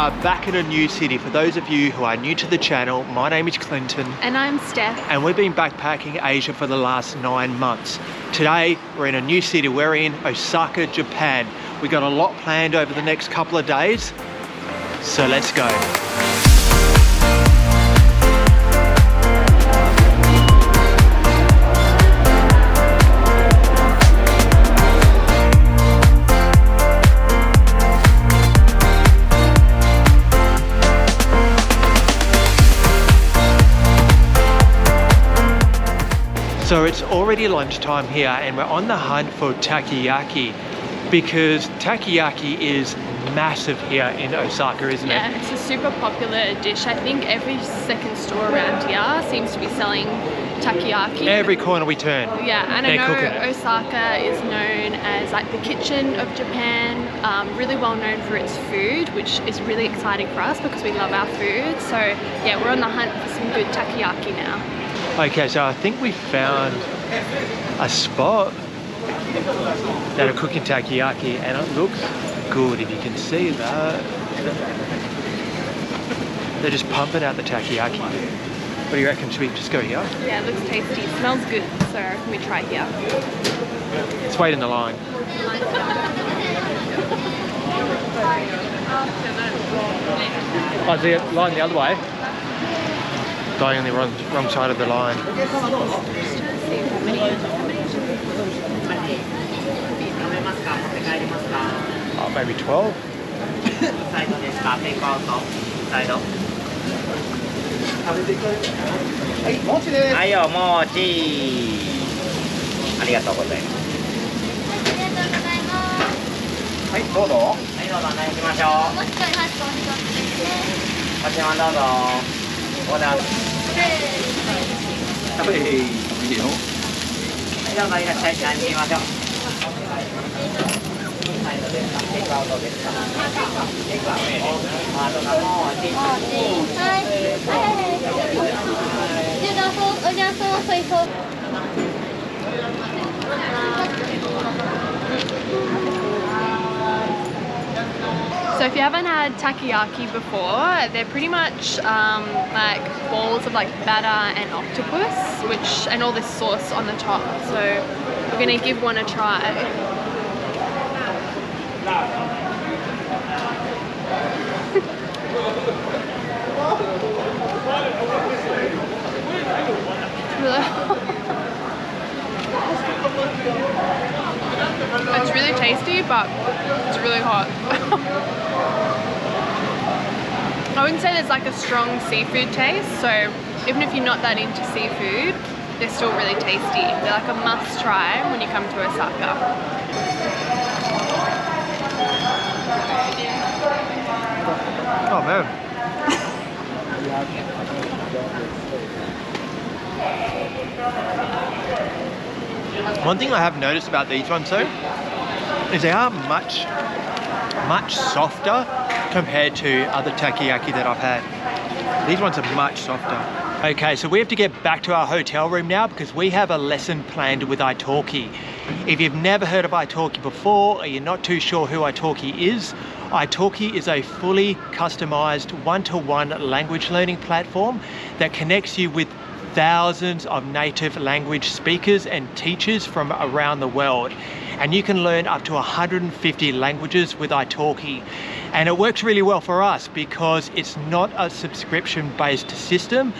are back in a new city. For those of you who are new to the channel, my name is Clinton. And I'm Steph. And we've been backpacking Asia for the last 9 months. Today, we're in a new city. We're in Osaka, Japan. We got a lot planned over the next couple of days. So let's go. So it's already lunchtime here and we're on the hunt for Takayaki because Takayaki is massive here in Osaka, isn't it? Yeah, it's a super popular dish. I think every second store around here seems to be selling Takayaki. Every corner we turn. Yeah, and I know Osaka is known as like the kitchen of Japan, really well known for its food, which is really exciting for us because we love our food. So yeah, we're on the hunt for some good Takayaki now. Okay, so I think we found a spot that are cooking Takayaki and it looks good, if you can see that. They're just pumping out the Takayaki. What do you reckon? Should we just go here? Yeah, it looks tasty. It smells good, so can we try here? Let's wait in the line. Oh, is the line the other way? Going on the wrong side of the line. Oh, maybe 12? So if you haven't had Takayaki before, they're pretty much like balls of like batter and octopus, and all this sauce on the top. So we're gonna give one a try. It's really tasty, but it's really hot. I wouldn't say there's like a strong seafood taste, so even if you're not that into seafood, they're still really tasty. They're like a must try when you come to Osaka. Oh man. One thing I have noticed about these ones though is they are much softer compared to other Takayaki that I've had. These ones are much softer. Okay, so we have to get back to our hotel room now because we have a lesson planned with Italki. If you've never heard of Italki before or you're not too sure who Italki is a fully customized one-to-one language learning platform that connects you with thousands of native language speakers and teachers from around the world. And you can learn up to 150 languages with Italki. And it works really well for us because it's not a subscription-based system,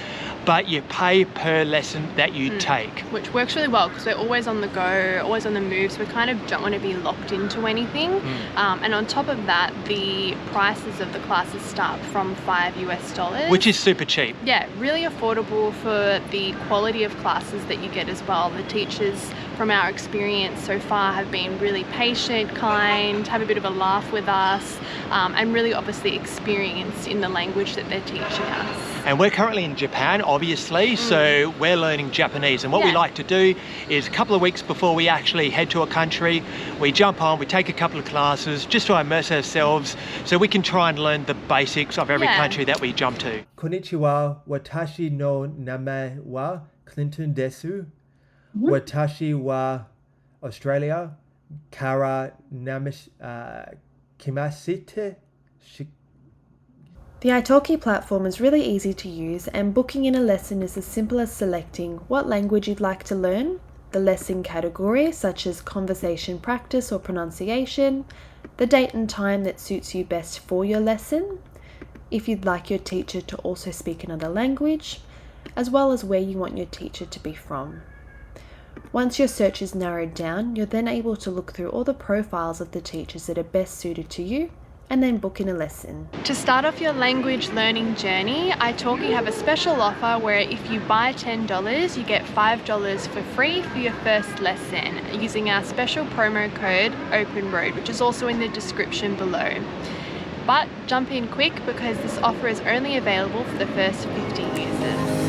but you pay per lesson that you take. Which works really well because we're always on the go, always on the move, so we kind of don't want to be locked into anything. And on top of that, the prices of the classes start from $5 US. Which is super cheap. Yeah, really affordable for the quality of classes that you get as well. The teachers, from our experience so far, have been really patient, kind, have a bit of a laugh with us, and really obviously experienced in the language that they're teaching us. And we're currently in Japan, obviously, so we're learning Japanese. And what we like to do is a couple of weeks before we actually head to a country, we jump on, we take a couple of classes just to immerse ourselves so we can try and learn the basics of every country that we jump to. Konnichiwa, watashi no namae wa Clinton desu. Watashi wa Australia kara kimasite The Italki platform is really easy to use, and booking in a lesson is as simple as selecting what language you'd like to learn, the lesson category such as conversation practice or pronunciation, the date and time that suits you best for your lesson, if you'd like your teacher to also speak another language, as well as where you want your teacher to be from. Once your search is narrowed down, you're then able to look through all the profiles of the teachers that are best suited to you, and then book in a lesson. To start off your language learning journey, Italki have a special offer where if you buy $10, you get $5 for free for your first lesson using our special promo code OPENROAD, which is also in the description below. But jump in quick because this offer is only available for the first 50 users.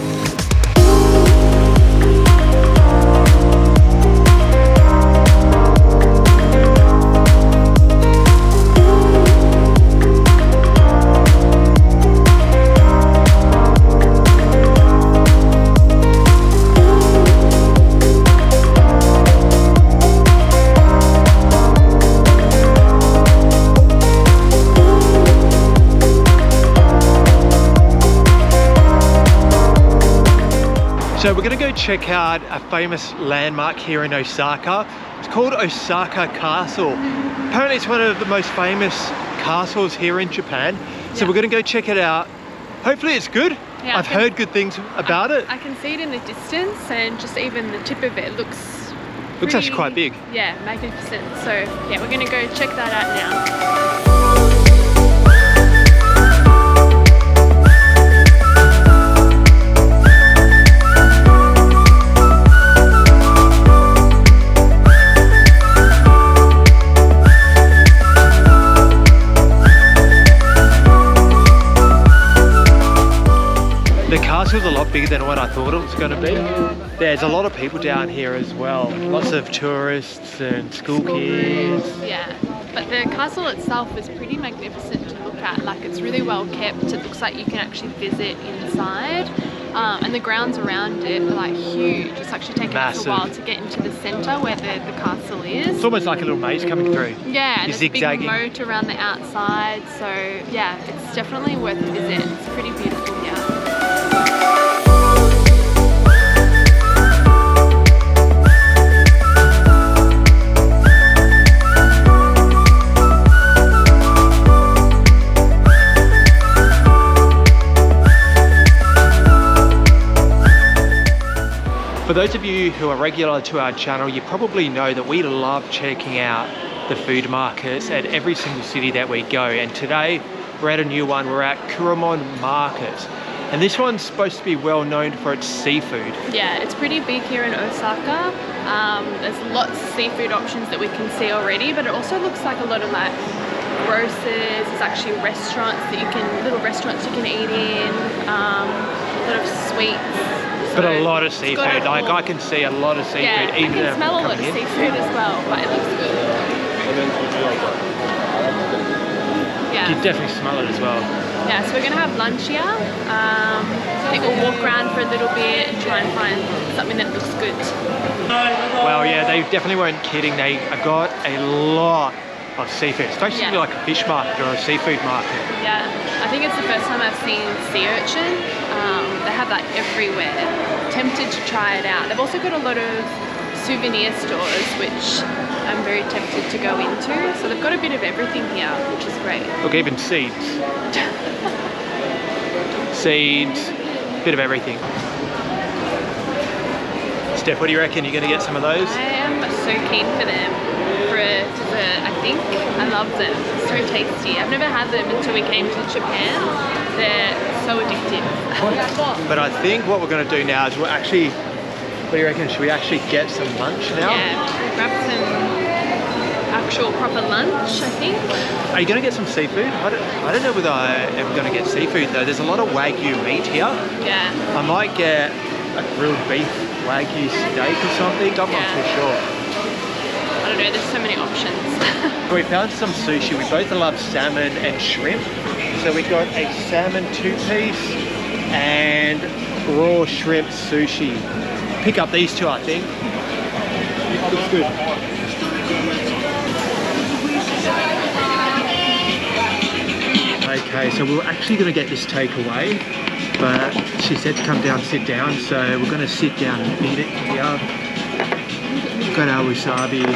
So we're going to go check out a famous landmark here in Osaka. It's called Osaka Castle. Apparently it's one of the most famous castles here in Japan. So we're going to go check it out. Hopefully it's good. Yeah, I've heard good things about it. I can see it in the distance, and just even the tip of it looks actually quite big. Yeah, magnificent. So yeah, we're going to go check that out now. The castle's a lot bigger than what I thought it was going to be. There's a lot of people down here as well. Lots of tourists and school kids. Yeah, but the castle itself is pretty magnificent to look at. Like, it's really well kept. It looks like you can actually visit inside. And the grounds around it are like huge. It's actually taken us a while to get into the centre where the castle is. It's almost like a little maze coming through. Yeah, and You're there's a big zigzagging. moat around the outside. So yeah, it's definitely worth a visit. It's pretty beautiful here. For those of you who are regular to our channel, you probably know that we love checking out the food markets at every single city that we go. And today we're at a new one. We're at Kurumon Market. And this one's supposed to be well known for its seafood. Yeah, it's pretty big here in Osaka. There's lots of seafood options that we can see already, but it also looks like a lot of like grocers. There's actually restaurants that little restaurants you can eat in. A lot of sweets. But a lot of seafood. Like, I can see a lot of seafood. Yeah, I can smell a lot of seafood as well, but it looks good. Yeah. You definitely smell it as well. Yeah, so we're going to have lunch here. I think we'll walk around for a little bit and try and find something that looks good. Well, yeah, they definitely weren't kidding. They got a lot of seafood. It's basically like a fish market or a seafood market. Yeah, I think it's the first time I've seen sea urchin. They have that everywhere. Tempted to try it out. They've also got a lot of souvenir stores, which I'm very tempted to go into. So they've got a bit of everything here, which is great. Look, even seeds. Seeds, bit of everything. Steph, what do you reckon? You're going to get some of those? I am so keen for them. For a dessert, I think. I love them. So tasty. I've never had them until we came to Japan. They're so addictive. But I think what we're going to do now is we'll actually, what do you reckon? Should we actually get some lunch now? Yeah, grab some actual proper lunch, I think. Are you going to get some seafood? I don't know whether I am going to get seafood though. There's a lot of Wagyu meat here. Yeah. I might get a grilled beef Wagyu steak or something. I'm not too sure. I don't know, there's so many options. We found some sushi. We both love salmon and shrimp. So we got a salmon 2-piece and raw shrimp sushi. Pick up these two, I think. Looks good. Okay, so we were actually going to get this takeaway, but she said to come down, sit down, so we're going to sit down and eat it here. We've got our wasabi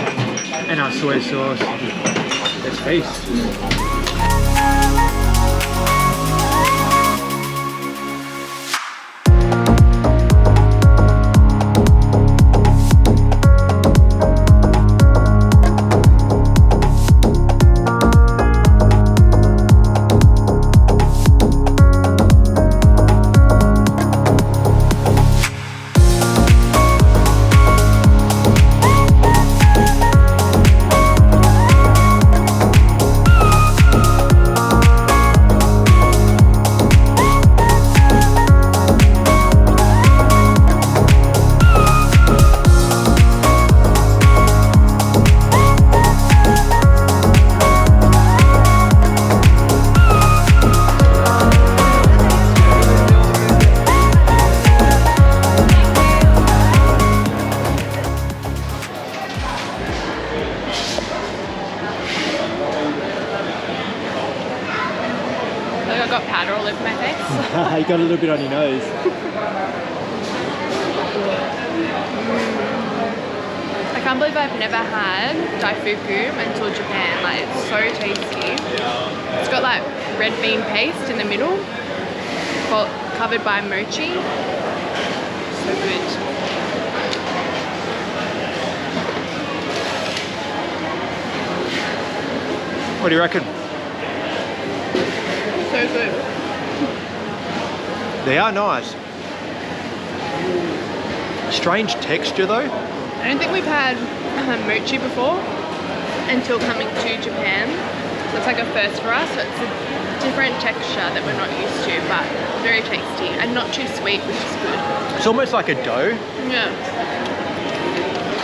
and our soy sauce. Let's feast. I got powder all over my face. You got a little bit on your nose. I can't believe I've never had daifuku until Japan. Like, it's so tasty. It's got like red bean paste in the middle, covered by mochi. So good. What do you reckon? So good. They are nice. Strange texture though. I don't think we've had mochi before until coming to Japan. So it's like a first for us. So it's a different texture that we're not used to, but very tasty and not too sweet, which is good. It's almost like a dough. Yeah.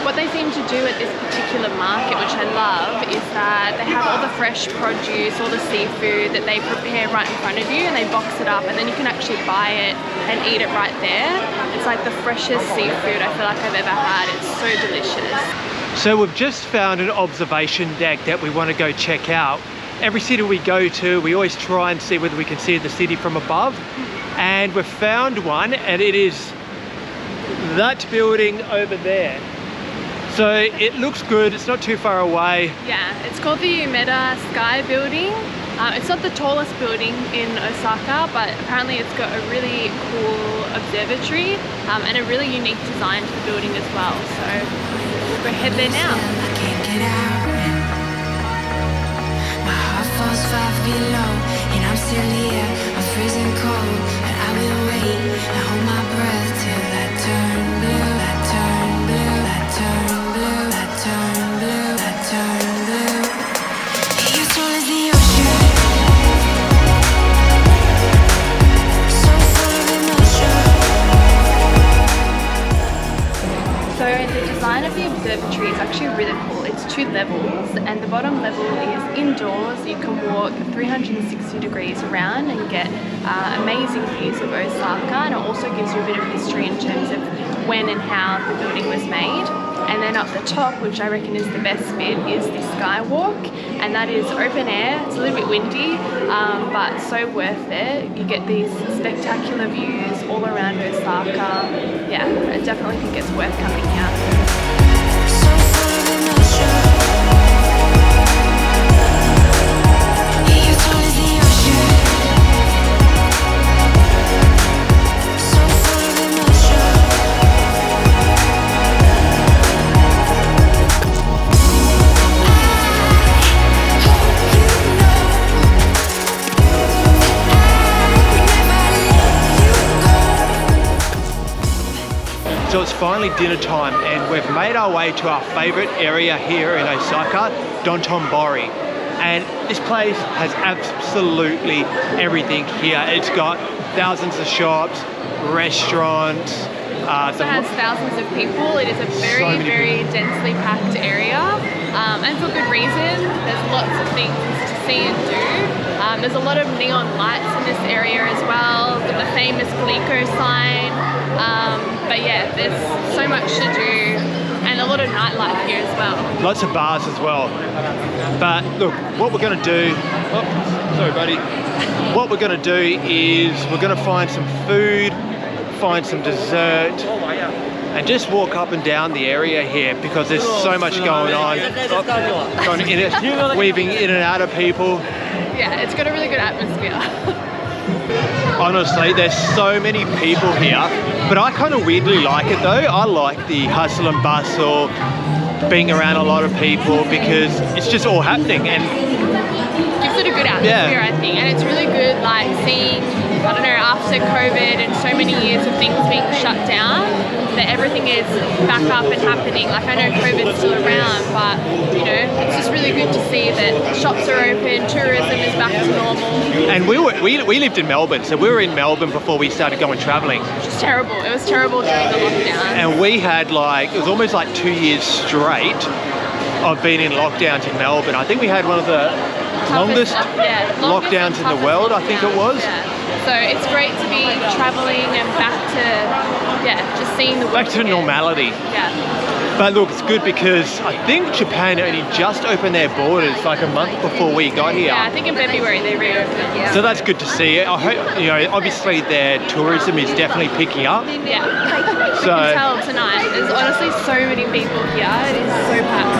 What they seem to do at this particular market, which I love, is that they have all the fresh produce, all the seafood that they prepare right in front of you, and they box it up, and then you can actually buy it and eat it right there. It's like the freshest seafood I feel like I've ever had. It's so delicious. So we've just found an observation deck that we want to go check out. Every city we go to, we always try and see whether we can see the city from above. And we've found one, and it is that building over there. So it looks good, it's not too far away. Yeah, it's called the Umeda Sky Building. It's not the tallest building in Osaka, but apparently it's got a really cool observatory and a really unique design to the building as well. So we'll head there now. I can't get out. My heart falls 5 feet low, and I'm still here. I'm freezing cold, but I will wait. I hold my breath till that turn blue, that turn blue, that turn blue, that turn blue, that turn blue. You're tall as the ocean, so full of emotion. So the design of the observatory is actually really cool. It's 2 levels, and the bottom level is indoors. You can walk 360 degrees around and get amazing views of Osaka, and it also gives you a bit of history in terms of when and how the building was made. And then up the top, which I reckon is the best bit, is the skywalk, and that is open air. It's a little bit windy, but so worth it. You get these spectacular views all around Osaka. Yeah, I definitely think it's worth coming here. So full of emotion. You're tall as the ocean, so full of emotion. So it's finally dinner time, and we've made our way to our favorite area here in Osaka, Dotonbori. And this place has absolutely everything here. It's got thousands of shops, restaurants. It has thousands of people. It is a very, very densely packed area, and for good reason. There's lots of things to see and do. There's a lot of neon lights in this area as well. The famous Glico sign. But yeah, there's so much to do and a lot of nightlife here as well. Lots of bars as well. But look, what we're going to do, oh, sorry buddy. What we're going to do is we're going to find some food, find some dessert, and just walk up and down the area here because there's so much going on. Going in it, weaving in and out of people. Yeah, it's got a really good atmosphere. Honestly, there's so many people here, but I kind of weirdly like it though. I like the hustle and bustle, being around a lot of people because it's just all happening and gives it a good atmosphere, I think, and it's really good like seeing, I don't know, after COVID and so many years of things being shut down, that everything is back up and happening. Like I know COVID's still around, but you know, it's just really good to see that shops are open, tourism is back to normal. And we lived in Melbourne, so we were in Melbourne before we started going travelling. Which was terrible. It was terrible during the lockdown. And we had like, it was almost like 2 years straight of being in lockdowns in Melbourne. I think we had one of the longest lockdowns in the world, I think it was. Yeah. So it's great to be travelling and back to, just seeing the world back to again. Normality. Yeah. But look, it's good because I think Japan only just opened their borders like a month before we got here. Yeah, I think in February they reopened. Yeah. So that's good to see. I hope, you know, obviously their tourism is definitely picking up. Yeah. So, you can tell tonight. There's honestly so many people here. It is so packed.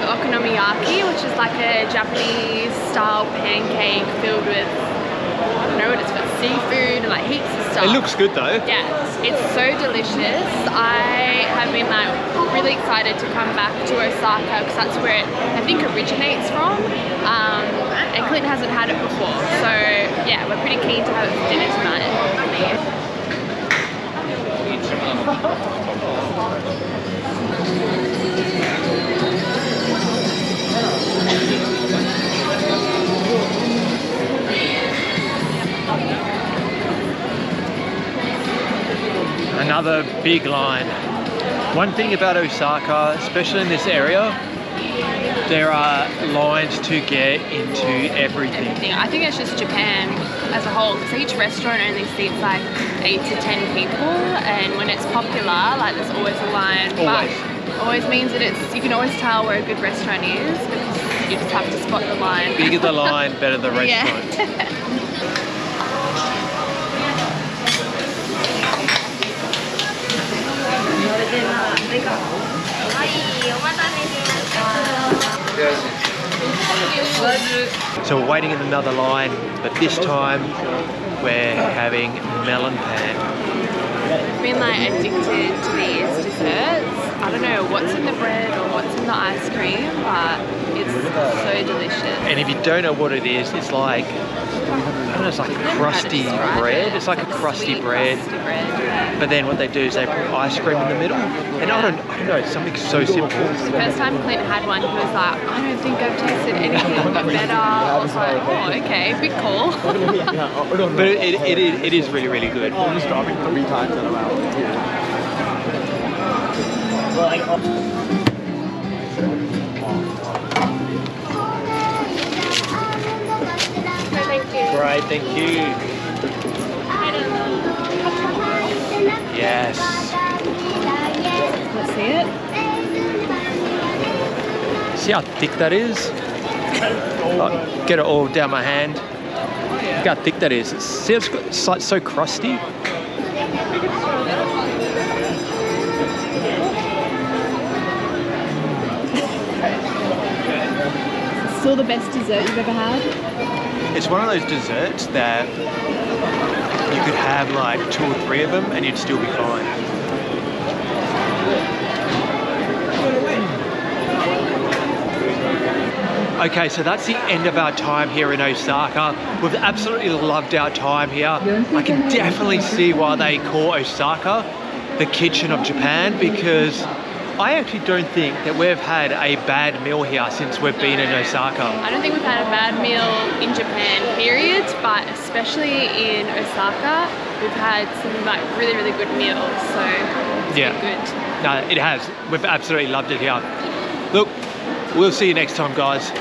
Okonomiyaki, which is like a Japanese style pancake filled with, I don't know what it's for, seafood and like heaps of stuff. it looks good though. Yeah, it's so delicious. I have been like really excited to come back to Osaka because that's where it, I think, originates from. And Clinton hasn't had it before, so yeah, we're pretty keen to have it for dinner tonight. Another big line. One thing about Osaka, especially in this area, there are lines to get into everything. I think it's just Japan as a whole, because each restaurant only seats like 8 to 10 people, and when it's popular, like there's always a line. Always. But always means that you can always tell where a good restaurant is because you just have to spot the line. Bigger the line, better the restaurant. Yeah. So we're waiting in another line, but this time we're having melonpan. I've been like addicted to these desserts. I don't know what's in the bread or what's in the ice cream, but it's so delicious. And if you don't know what it is, it's like, I don't know, it's like a crusty bread. It's like a crusty bread. But then what they do is they put ice cream in the middle. And I don't know, it's something so simple. The first time Clinton had one, he was like, I don't think I've tasted anything better. I was like, oh, okay, big call. But it is really, really good. I'm just dropping 3 times in a row. Great, thank you. Yes. Let's see it. See how thick that is? Oh, get it all down my hand. Look how thick that is. See, it's like so crusty. Still the best dessert you've ever had? It's one of those desserts that you could have like 2 or 3 of them and you'd still be fine. Okay, so that's the end of our time here in Osaka. We've absolutely loved our time here. I can definitely see why they call Osaka the kitchen of Japan, because I actually don't think that we've had a bad meal here since we've been in Osaka. I don't think we've had a bad meal in Japan, period, but especially in Osaka, we've had some like really, really good meals, so it's been good. No, it has. We've absolutely loved it here. Look, we'll see you next time, guys.